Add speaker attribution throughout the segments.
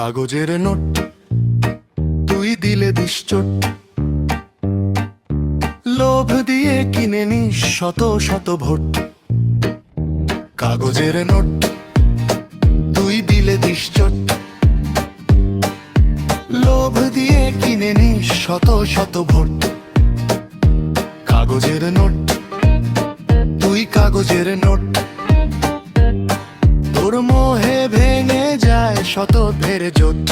Speaker 1: কাগজের নোট তুই দিলে দিস চোট, লোভ দিয়ে কিনে নিস শত শত ভোট। কাগজের নোট তুই দিলে দিস চোট, লোভ দিয়ে কিনে নিস শত শত ভোট। কাগজের নোট তুই কাগজের নোট, তোর মোহে ভেঙে যায় শত ফের জোট।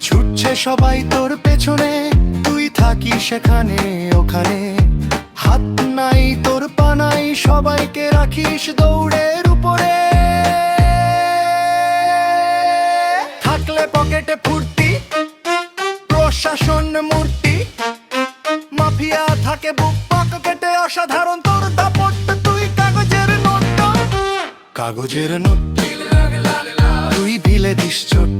Speaker 1: ছুটছে সবাই তোর পেছনে, তুই থাকিস সেখানে ওখানে। হাত নাই তোর পা নাই, সবাইকে রাখিস দৌড়ের উপরে। থাকলে পকেটে ফুর্তি, প্রশাসন মূর্তি, মাফিয়া থাকে বুক পকেটে, অসাধারণ তোর দাপট। তুই কাগজের নোট, কাগজের নোট তুই দিলে দিস চোট,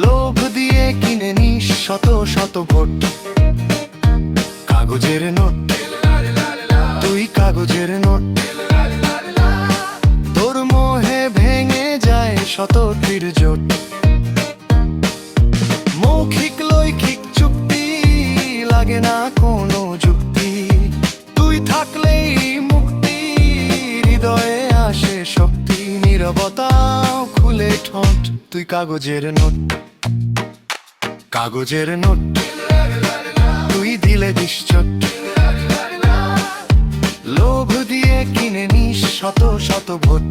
Speaker 1: লোভ দিয়ে কিনে নিস শত শত ভোট। কাগজের নোট তুই কাগজের নোট, তোর মোহে ভেঙে যায় শত তীর জোট। মৌখিক লৈখিক চুক্তি লাগে না কোনো যুক্তি, তুই থাকলেই মুক্তি, হৃদয়ে আসে শক্তি। নীরবতাও খুলে ঠোঁট, তুই কাগজের নোট, কাগজের নোট তুই দিলে দিস চোট, লোভ দিয়ে কিনে নিস শত শত ভোট।